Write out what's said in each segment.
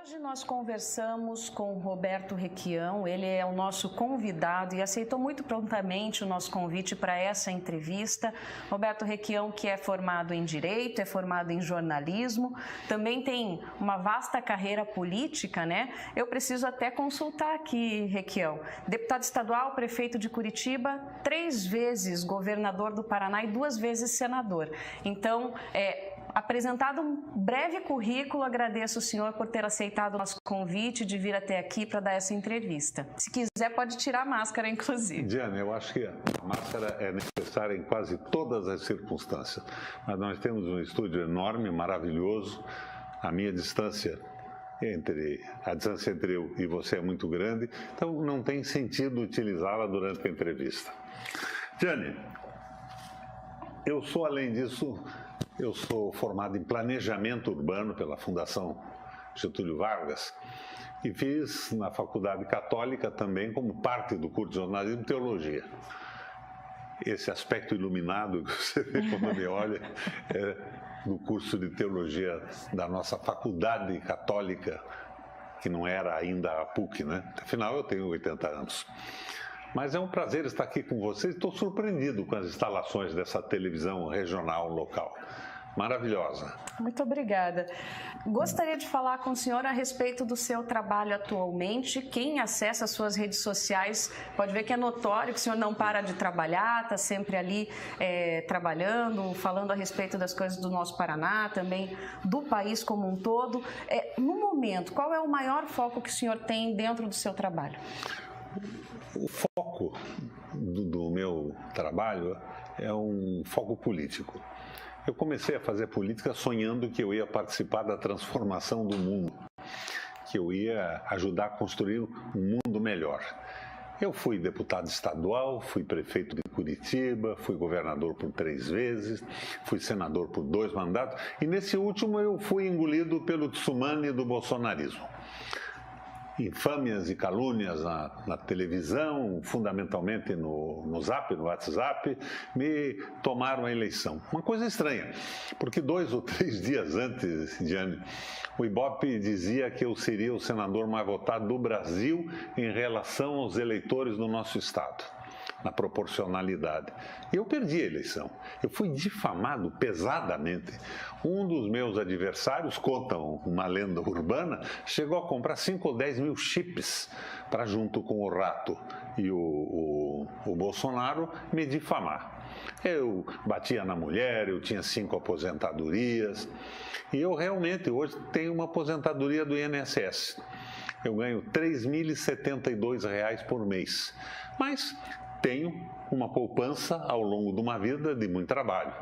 Hoje nós conversamos com o Roberto Requião, ele é o nosso convidado e aceitou muito prontamente o nosso convite para essa entrevista. Roberto Requião, que é formado em Direito, é formado em Jornalismo, também tem uma vasta carreira política, né? Eu preciso até consultar aqui, Requião. Deputado estadual, prefeito de Curitiba, 3 vezes governador do Paraná e 2 vezes senador. Então, apresentado um breve currículo, agradeço o senhor por ter aceitado o nosso convite de vir até aqui para dar essa entrevista. Se quiser, pode tirar a máscara, inclusive. Diana, eu acho que a máscara é necessária em quase todas as circunstâncias. Mas nós temos um estúdio enorme, maravilhoso. A minha distância entre eu e você é muito grande, então não tem sentido utilizá-la durante a entrevista. Diane, eu sou, além disso, eu sou formado em Planejamento Urbano pela Fundação Getúlio Vargas e fiz na Faculdade Católica também como parte do curso de Jornalismo e Teologia. Esse aspecto iluminado que você vê quando me olha é do curso de Teologia da nossa Faculdade Católica, que não era ainda a PUC, né? Afinal, eu tenho 80 anos. Mas é um prazer estar aqui com vocês. Estou surpreendido com as instalações dessa televisão regional local. Maravilhosa. Muito obrigada. Gostaria de falar com o senhor a respeito do seu trabalho atualmente. Quem acessa as suas redes sociais pode ver que é notório que o senhor não para de trabalhar, está sempre ali trabalhando, falando a respeito das coisas do nosso Paraná, também do país como um todo. No momento, qual é o maior foco que o senhor tem dentro do seu trabalho? O foco do meu trabalho é um foco político. Eu comecei a fazer política sonhando que eu ia participar da transformação do mundo, que eu ia ajudar a construir um mundo melhor. Eu fui deputado estadual, fui prefeito de Curitiba, fui governador por 3 vezes, fui senador por 2 mandatos e nesse último eu fui engolido pelo tsunami do bolsonarismo. Infâmias e calúnias na televisão, fundamentalmente no Zap, no WhatsApp, me tomaram a eleição. Uma coisa estranha, porque 2 ou 3 dias antes, Diane, o Ibope dizia que eu seria o senador mais votado do Brasil em relação aos eleitores do nosso estado, na proporcionalidade. E eu perdi a eleição. Eu fui difamado pesadamente. Um dos meus adversários, contam uma lenda urbana, chegou a comprar 5 ou 10 mil chips para, junto com o Rato e o Bolsonaro, me difamar. Eu batia na mulher, eu tinha 5 aposentadorias e eu realmente hoje tenho uma aposentadoria do INSS. Eu ganho R$ 3.072 por mês, mas tenho uma poupança ao longo de uma vida de muito trabalho.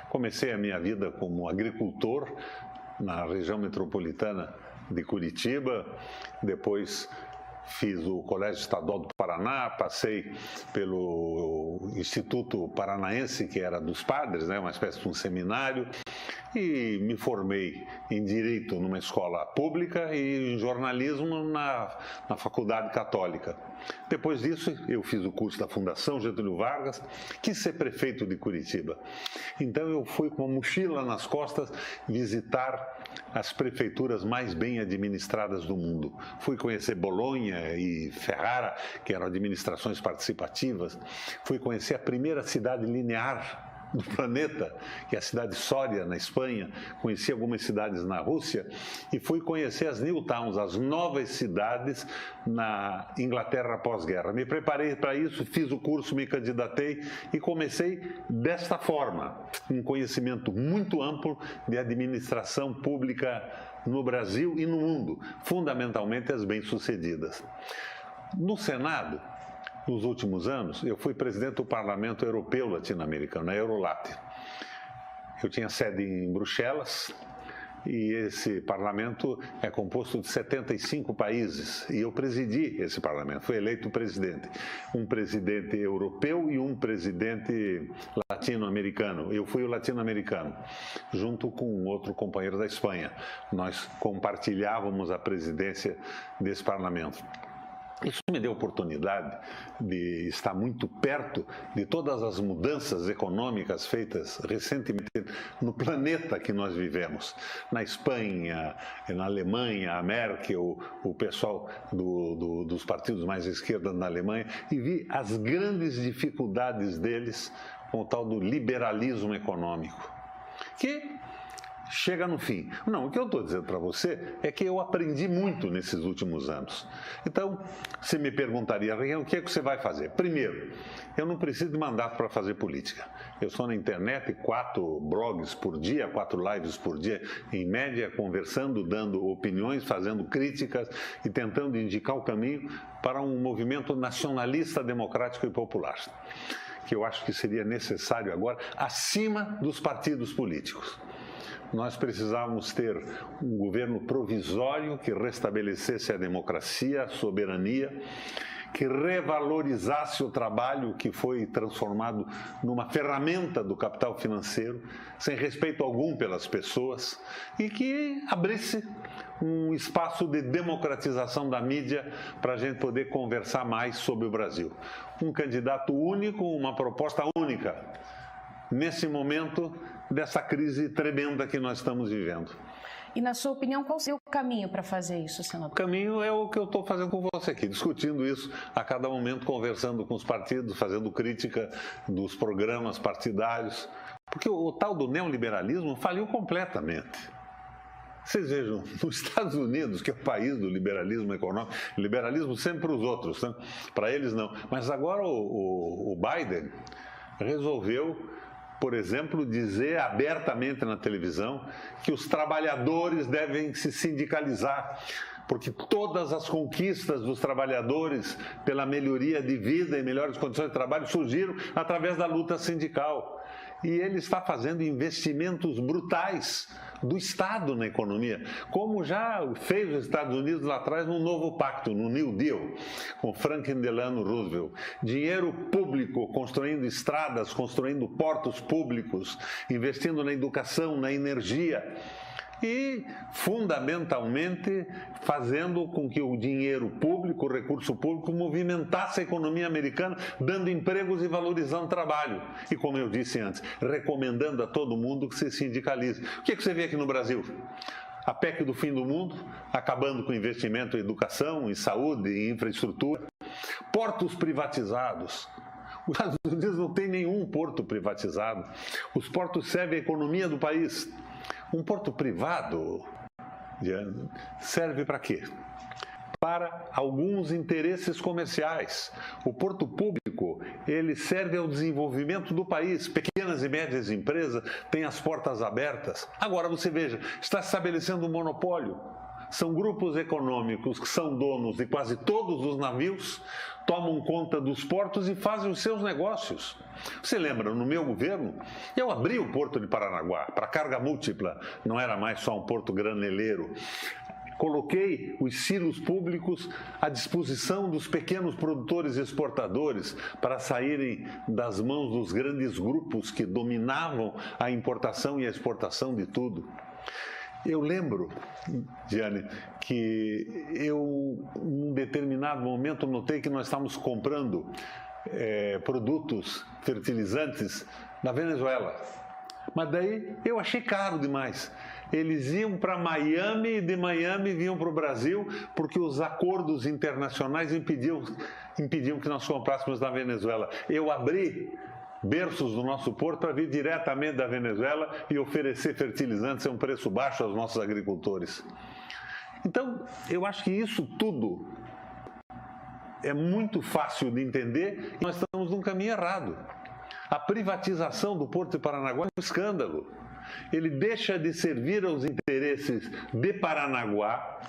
Comecei a minha vida como agricultor na região metropolitana de Curitiba, depois fiz o Colégio Estadual do Paraná, passei pelo Instituto Paranaense, que era dos padres, né, uma espécie de um seminário, e me formei em Direito numa escola pública e em Jornalismo na Faculdade Católica. Depois disso, eu fiz o curso da Fundação Getúlio Vargas, quis ser prefeito de Curitiba. Então eu fui com uma mochila nas costas visitar as prefeituras mais bem administradas do mundo. Fui conhecer Bolonha e Ferrara, que eram administrações participativas. Fui conhecer a primeira cidade linear do planeta, que é a cidade de Sória, na Espanha. Conheci algumas cidades na Rússia e fui conhecer as New Towns, as novas cidades na Inglaterra pós-guerra. Me preparei para isso, fiz o curso, me candidatei e comecei desta forma, um conhecimento muito amplo de administração pública no Brasil e no mundo, fundamentalmente as bem-sucedidas. No Senado, nos últimos anos, eu fui presidente do Parlamento Europeu Latino-Americano, a Eurolat. Eu tinha sede em Bruxelas e esse parlamento é composto de 75 países e eu presidi esse parlamento, fui eleito presidente. Um presidente europeu e um presidente latino-americano. Eu fui o latino-americano, junto com outro companheiro da Espanha. Nós compartilhávamos a presidência desse parlamento. Isso me deu a oportunidade de estar muito perto de todas as mudanças econômicas feitas recentemente no planeta que nós vivemos. Na Espanha, na Alemanha, a Merkel, o pessoal dos partidos mais à esquerda na Alemanha, e vi as grandes dificuldades deles com o tal do liberalismo econômico, que chega no fim. Não, o que eu estou dizendo para você é que eu aprendi muito nesses últimos anos. Então, você me perguntaria, o que é que você vai fazer? Primeiro, eu não preciso de mandato para fazer política. Eu sou na internet, 4 blogs por dia, 4 lives por dia, em média, conversando, dando opiniões, fazendo críticas e tentando indicar o caminho para um movimento nacionalista, democrático e popular, que eu acho que seria necessário agora, acima dos partidos políticos. Nós precisávamos ter um governo provisório que restabelecesse a democracia, a soberania, que revalorizasse o trabalho que foi transformado numa ferramenta do capital financeiro, sem respeito algum pelas pessoas, e que abrisse um espaço de democratização da mídia para a gente poder conversar mais sobre o Brasil. Um candidato único, uma proposta única, nesse momento dessa crise tremenda que nós estamos vivendo. E, na sua opinião, qual seria o caminho para fazer isso, senador? O caminho é o que eu estou fazendo com você aqui, discutindo isso a cada momento, conversando com os partidos, fazendo crítica dos programas partidários, porque o tal do neoliberalismo faliu completamente. Vocês vejam, nos Estados Unidos, que é o país do liberalismo econômico, liberalismo sempre para os outros, né? Para eles não. Mas agora o Biden resolveu, por exemplo, dizer abertamente na televisão que os trabalhadores devem se sindicalizar, porque todas as conquistas dos trabalhadores pela melhoria de vida e melhores condições de trabalho surgiram através da luta sindical. E ele está fazendo investimentos brutais do Estado na economia, como já fez os Estados Unidos lá atrás no novo pacto, no New Deal, com Franklin Delano Roosevelt. Dinheiro público, construindo estradas, construindo portos públicos, investindo na educação, na energia. E, fundamentalmente, fazendo com que o dinheiro público, o recurso público, movimentasse a economia americana, dando empregos e valorizando o trabalho. E, como eu disse antes, recomendando a todo mundo que se sindicalize. O que é que você vê aqui no Brasil? A PEC do fim do mundo, acabando com investimento em educação, em saúde, em infraestrutura. Portos privatizados. Os Estados Unidos não tem nenhum porto privatizado. Os portos servem à economia do país. Um porto privado serve para quê? Para alguns interesses comerciais. O porto público, ele serve ao desenvolvimento do país. Pequenas e médias empresas têm as portas abertas. Agora você veja, está se estabelecendo um monopólio. São grupos econômicos que são donos de quase todos os navios, tomam conta dos portos e fazem os seus negócios. Você lembra, no meu governo, eu abri o Porto de Paranaguá para carga múltipla, não era mais só um porto graneleiro. Coloquei os silos públicos à disposição dos pequenos produtores e exportadores para saírem das mãos dos grandes grupos que dominavam a importação e a exportação de tudo. Eu lembro, Diane, que eu, em um determinado momento, notei que nós estávamos comprando produtos fertilizantes da Venezuela. Mas daí eu achei caro demais. Eles iam para Miami e de Miami vinham para o Brasil porque os acordos internacionais impediam que nós comprássemos da Venezuela. Eu abri berços do nosso porto para vir diretamente da Venezuela e oferecer fertilizantes a um preço baixo aos nossos agricultores. Então, eu acho que isso tudo é muito fácil de entender e nós estamos num caminho errado. A privatização do Porto de Paranaguá é um escândalo. Ele deixa de servir aos interesses de Paranaguá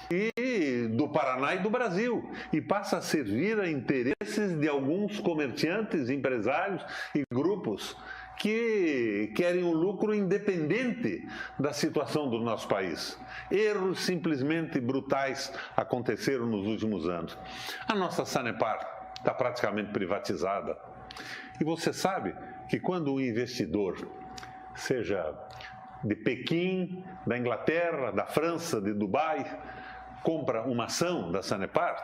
e do Paraná e do Brasil, e passa a servir a interesses de alguns comerciantes, empresários e grupos que querem um lucro independente da situação do nosso país. Erros simplesmente brutais aconteceram nos últimos anos. A nossa Sanepar está praticamente privatizada. E você sabe que quando o investidor, seja de Pequim, da Inglaterra, da França, de Dubai, compra uma ação da Sanepar,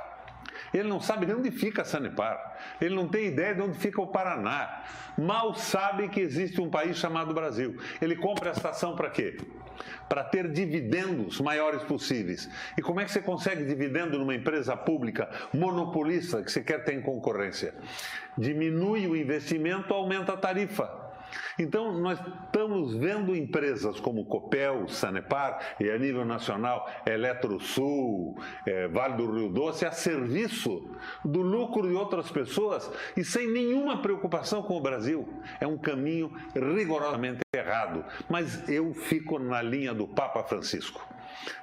Ele não sabe nem onde fica a Sanepar. Ele não tem ideia de onde fica o Paraná. Mal sabe que existe um país chamado Brasil. Ele compra a estação para quê? Para ter dividendos maiores possíveis. E como é que você consegue dividendo numa empresa pública monopolista que você quer ter em concorrência? Diminui o investimento, aumenta a tarifa. Então, nós estamos vendo empresas como Copel, Sanepar e, a nível nacional, Eletrosul, Vale do Rio Doce, a serviço do lucro de outras pessoas e sem nenhuma preocupação com o Brasil. É um caminho rigorosamente errado, mas eu fico na linha do Papa Francisco.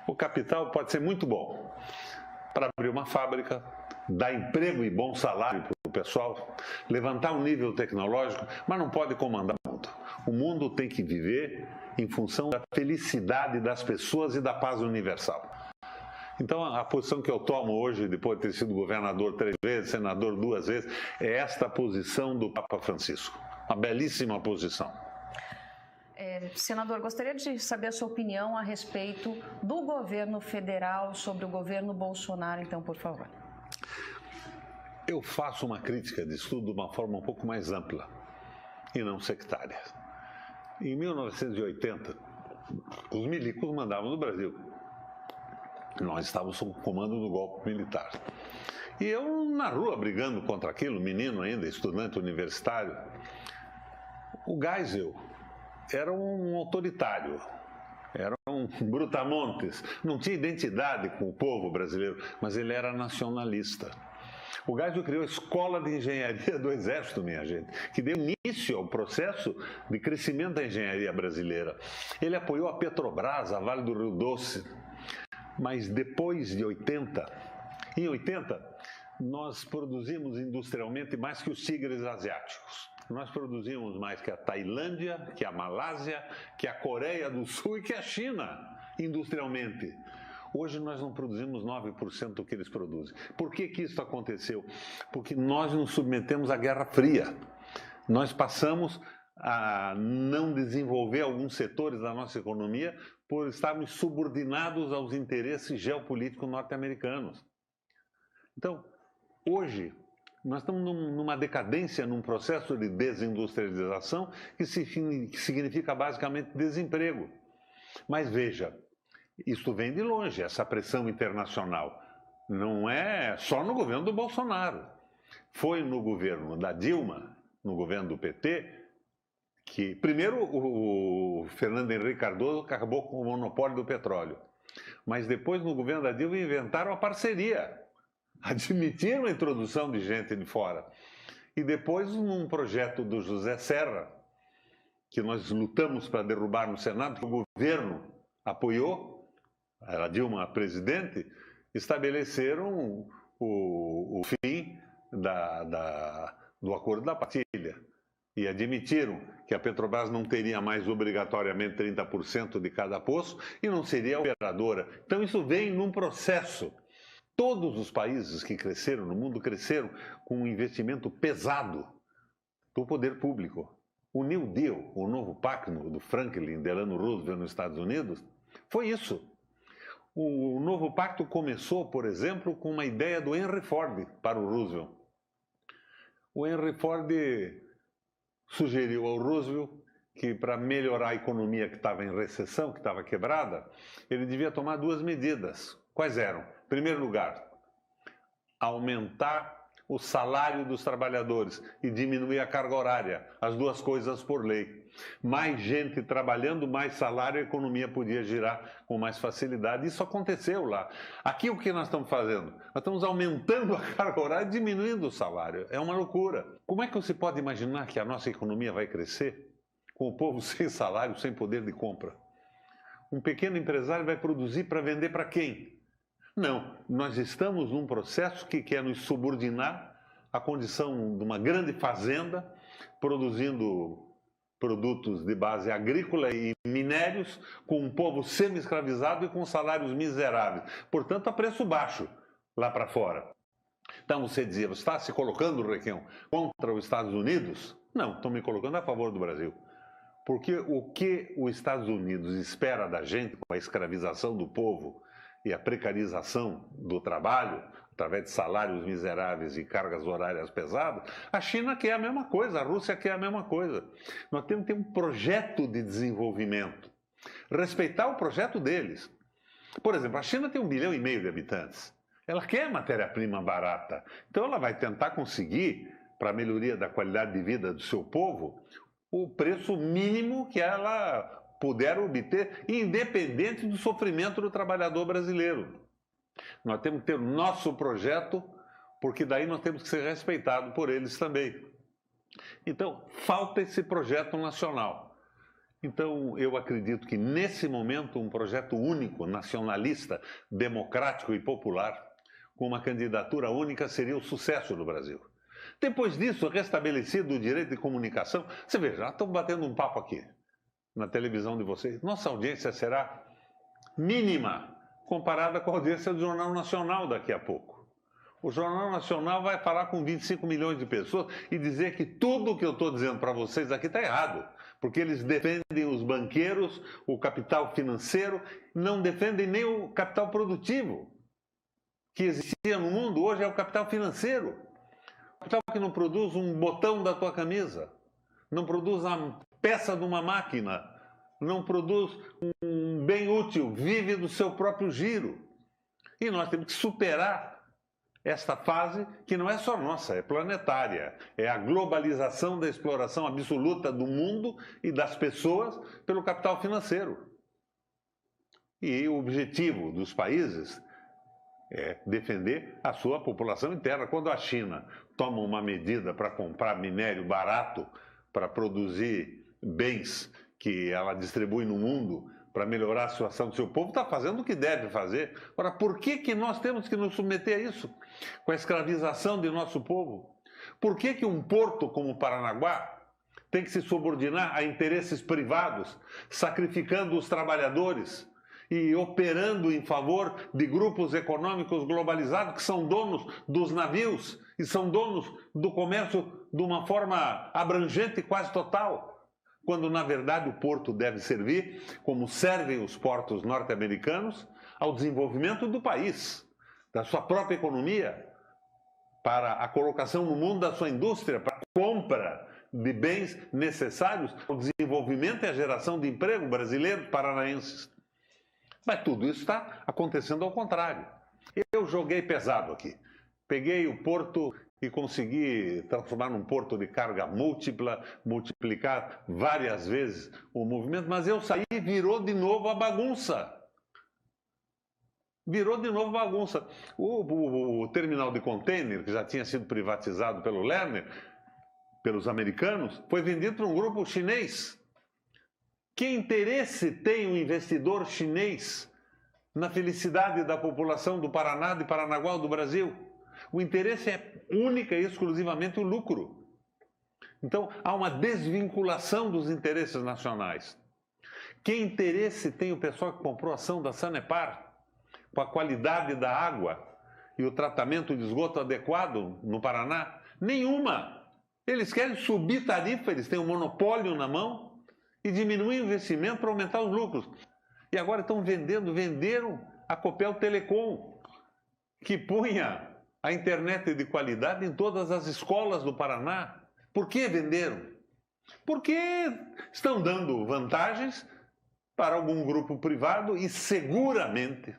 O capital pode ser muito bom para abrir uma fábrica, dar emprego e bom salário para o pessoal, levantar um nível tecnológico, mas não pode comandar o mundo. O mundo tem que viver em função da felicidade das pessoas e da paz universal. Então, a posição que eu tomo hoje, depois de ter sido governador 3 vezes, senador 2 vezes, é esta posição do Papa Francisco. Uma belíssima posição. Senador, gostaria de saber a sua opinião a respeito do governo federal sobre o governo Bolsonaro, então, por favor. Eu faço uma crítica disso tudo de uma forma um pouco mais ampla e não sectária. Em 1980, os milicos mandavam no Brasil. Nós estávamos sob o comando do golpe militar. E eu na rua brigando contra aquilo, menino ainda, estudante universitário. O Geisel era um autoritário, era um brutamontes, não tinha identidade com o povo brasileiro, mas ele era nacionalista. O Geisel criou a Escola de Engenharia do Exército, minha gente, que deu início ao processo de crescimento da engenharia brasileira. Ele apoiou a Petrobras, a Vale do Rio Doce. Mas depois de 80, em 80, nós produzimos industrialmente mais que os tigres asiáticos. Nós produzimos mais que a Tailândia, que a Malásia, que a Coreia do Sul e que a China, industrialmente. Hoje nós não produzimos 9% do que eles produzem. Por que isso aconteceu? Porque nós nos submetemos à Guerra Fria. Nós passamos a não desenvolver alguns setores da nossa economia por estarmos subordinados aos interesses geopolíticos norte-americanos. Então, hoje, nós estamos numa decadência, num processo de desindustrialização que significa basicamente desemprego. Mas veja, isso vem de longe, essa pressão internacional. Não é só no governo do Bolsonaro. Foi no governo da Dilma, no governo do PT, que primeiro o Fernando Henrique Cardoso acabou com o monopólio do petróleo. Mas depois, no governo da Dilma, inventaram a parceria. Admitiram a introdução de gente de fora. E depois, num projeto do José Serra, que nós lutamos para derrubar no Senado, que o governo apoiou, era Dilma a presidente, estabeleceram o fim do acordo da partilha. E admitiram que a Petrobras não teria mais obrigatoriamente 30% de cada poço e não seria operadora. Então isso vem num processo. Todos os países que cresceram no mundo cresceram com um investimento pesado do poder público. O New Deal, o novo pacto do Franklin Delano Roosevelt nos Estados Unidos, foi isso. O novo pacto começou, por exemplo, com uma ideia do Henry Ford para o Roosevelt. O Henry Ford sugeriu ao Roosevelt que, para melhorar a economia que estava em recessão, que estava quebrada, ele devia tomar 2 medidas. Quais eram? Em primeiro lugar, aumentar o salário dos trabalhadores e diminuir a carga horária, as duas coisas por lei. Mais gente trabalhando, mais salário, a economia podia girar com mais facilidade. Isso aconteceu lá. Aqui o que nós estamos fazendo? Nós estamos aumentando a carga horária e diminuindo o salário. É uma loucura. Como é que você pode imaginar que a nossa economia vai crescer com o povo sem salário, sem poder de compra? Um pequeno empresário vai produzir para vender para quem? Não, nós estamos num processo que quer nos subordinar à condição de uma grande fazenda, produzindo produtos de base agrícola e minérios, com um povo semi-escravizado e com salários miseráveis. Portanto, a preço baixo lá para fora. Então você dizia, você está se colocando, Requião, contra os Estados Unidos? Não, estou me colocando a favor do Brasil. Porque o que os Estados Unidos espera da gente com a escravização do povo e a precarização do trabalho, através de salários miseráveis e cargas horárias pesadas, a China quer a mesma coisa, a Rússia quer a mesma coisa. Nós temos que ter um projeto de desenvolvimento, respeitar o projeto deles. Por exemplo, a China tem 1,5 bilhão de habitantes. Ela quer matéria-prima barata. Então ela vai tentar conseguir, para a melhoria da qualidade de vida do seu povo, o preço mínimo que ela puder obter, independente do sofrimento do trabalhador brasileiro. Nós temos que ter o nosso projeto, porque daí nós temos que ser respeitados por eles também. Então, falta esse projeto nacional. Então, eu acredito que, nesse momento, um projeto único, nacionalista, democrático e popular, com uma candidatura única, seria o sucesso do Brasil. Depois disso, restabelecido o direito de comunicação, você veja, já estamos batendo um papo aqui, na televisão de vocês. Nossa audiência será mínima, comparada com a audiência do Jornal Nacional daqui a pouco. O Jornal Nacional vai falar com 25 milhões de pessoas e dizer que tudo o que eu estou dizendo para vocês aqui está errado, porque eles defendem os banqueiros, o capital financeiro, não defendem nem o capital produtivo que existia no mundo. Hoje é o capital financeiro, o capital que não produz um botão da tua camisa, não produz a peça de uma máquina, não produz um bem útil, vive do seu próprio giro. E nós temos que superar esta fase, que não é só nossa, é planetária. É a globalização da exploração absoluta do mundo e das pessoas pelo capital financeiro. E o objetivo dos países é defender a sua população interna. Quando a China toma uma medida para comprar minério barato, para produzir bens que ela distribui no mundo para melhorar a situação do seu povo, está fazendo o que deve fazer. Ora, por que nós temos que nos submeter a isso? Com a escravização de nosso povo? Por que um porto como Paranaguá tem que se subordinar a interesses privados, sacrificando os trabalhadores e operando em favor de grupos econômicos globalizados que são donos dos navios e são donos do comércio de uma forma abrangente e quase total? Quando, na verdade, o porto deve servir, como servem os portos norte-americanos, ao desenvolvimento do país, da sua própria economia, para a colocação no mundo da sua indústria, para a compra de bens necessários ao desenvolvimento e à geração de emprego brasileiros, paranaenses. Mas tudo isso está acontecendo ao contrário. Eu joguei pesado aqui. Peguei o porto e consegui transformar num porto de carga múltipla, multiplicar várias vezes o movimento, mas eu saí e virou de novo a bagunça. Virou de novo bagunça. O terminal de container, que já tinha sido privatizado pelo Lerner, pelos americanos, foi vendido para um grupo chinês. Que interesse tem o investidor chinês na felicidade da população do Paraná, de Paranaguá ou do Brasil? O interesse é única e exclusivamente o lucro. Então, há uma desvinculação dos interesses nacionais. Que interesse tem o pessoal que comprou a ação da Sanepar, com a qualidade da água e o tratamento de esgoto adequado no Paraná? Nenhuma. Eles querem subir tarifa, eles têm um monopólio na mão e diminuir o investimento para aumentar os lucros. E agora estão venderam a Copel Telecom, que punha a internet de qualidade em todas as escolas do Paraná. Por que venderam? Porque estão dando vantagens para algum grupo privado e seguramente,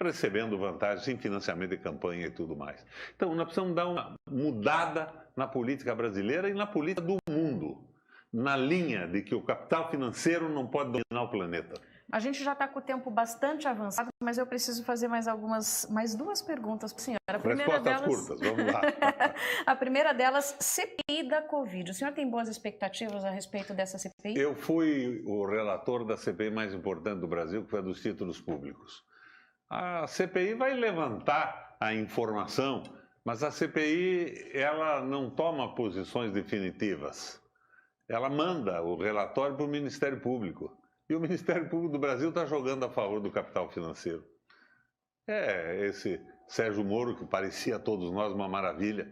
recebendo vantagens em financiamento de campanha e tudo mais. Então, nós precisamos dar uma mudada na política brasileira e na política do mundo, na linha de que o capital financeiro não pode dominar o planeta. A gente já está com o tempo bastante avançado, mas eu preciso fazer mais duas perguntas para a senhora. A primeira Respostas delas, curtas, vamos lá. A primeira delas, CPI da Covid. O senhor tem boas expectativas a respeito dessa CPI? Eu fui o relator da CPI mais importante do Brasil, que foi a dos títulos públicos. A CPI vai levantar a informação, mas a CPI ela não toma posições definitivas. Ela manda o relatório para o Ministério Público. E o Ministério Público do Brasil está jogando a favor do capital financeiro. É esse Sérgio Moro, que parecia a todos nós uma maravilha,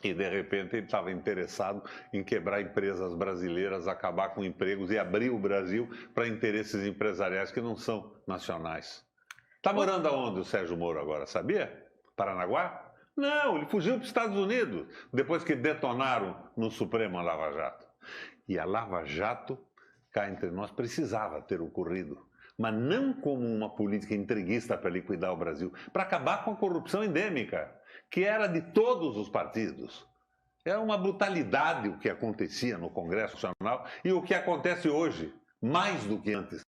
E, de repente, ele estava interessado em quebrar empresas brasileiras, acabar com empregos e abrir o Brasil para interesses empresariais que não são nacionais. Está morando aonde o Sérgio Moro agora, sabia? Paranaguá? Não, ele fugiu para os Estados Unidos, depois que detonaram no Supremo a Lava Jato. E a Lava Jato, cá entre nós, precisava ter ocorrido, mas não como uma política entreguista para liquidar o Brasil, para acabar com a corrupção endêmica, que era de todos os partidos. Era uma brutalidade o que acontecia no Congresso Nacional e o que acontece hoje, mais do que antes.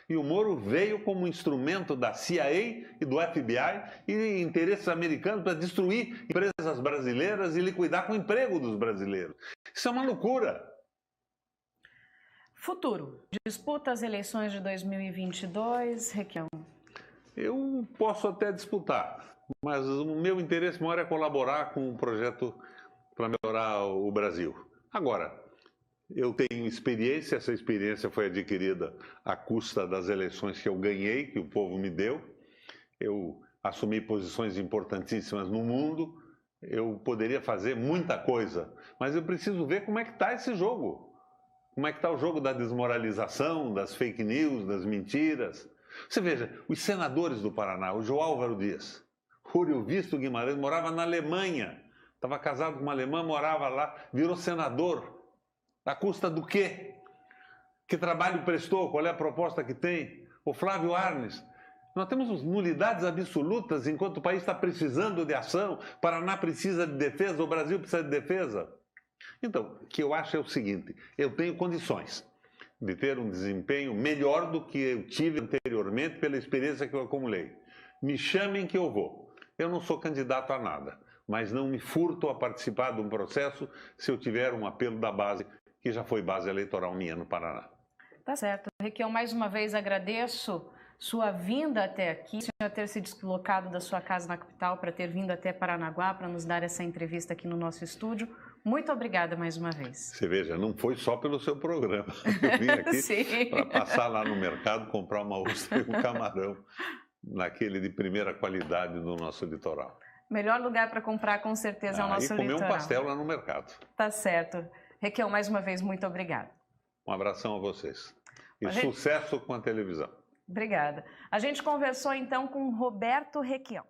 E o Moro veio como instrumento da CIA e do FBI e interesses americanos para destruir empresas brasileiras e liquidar com o emprego dos brasileiros. Isso é uma loucura. Futuro. Disputa as eleições de 2022, Requião? Eu posso até disputar, mas o meu interesse maior é colaborar com um projeto para melhorar o Brasil. Agora, eu tenho experiência, essa experiência foi adquirida à custa das eleições que eu ganhei, que o povo me deu. Eu assumi posições importantíssimas no mundo, eu poderia fazer muita coisa, mas eu preciso ver como é que está esse jogo. Como é que está o jogo da desmoralização, das fake news, das mentiras. Você veja, os senadores do Paraná, o João Álvaro Dias, Rúlio Visto Guimarães, morava na Alemanha, estava casado com uma alemã, morava lá, virou senador. À custa do quê? Que trabalho prestou? Qual é a proposta que tem? O Flávio Arnes. Nós temos nulidades absolutas enquanto o país está precisando de ação. O Paraná precisa de defesa, o Brasil precisa de defesa. Então, o que eu acho é o seguinte, eu tenho condições de ter um desempenho melhor do que eu tive anteriormente pela experiência que eu acumulei. Me chamem que eu vou. Eu não sou candidato a nada, mas não me furto a participar de um processo se eu tiver um apelo da base, que já foi base eleitoral minha no Paraná. Tá certo. Requião, mais uma vez agradeço sua vinda até aqui, o senhor ter se deslocado da sua casa na capital para ter vindo até Paranaguá para nos dar essa entrevista aqui no nosso estúdio. Muito obrigada mais uma vez. Você veja, não foi só pelo seu programa. Eu vim aqui para passar lá no mercado, comprar uma ostra e um camarão, naquele de primeira qualidade do nosso litoral. Melhor lugar para comprar, com certeza, é o nosso litoral. E comer um pastel lá no mercado. Tá certo. Requião, mais uma vez, muito obrigada. Um abração a vocês. E sucesso com a televisão. Obrigada. A gente conversou, então, com Roberto Requião.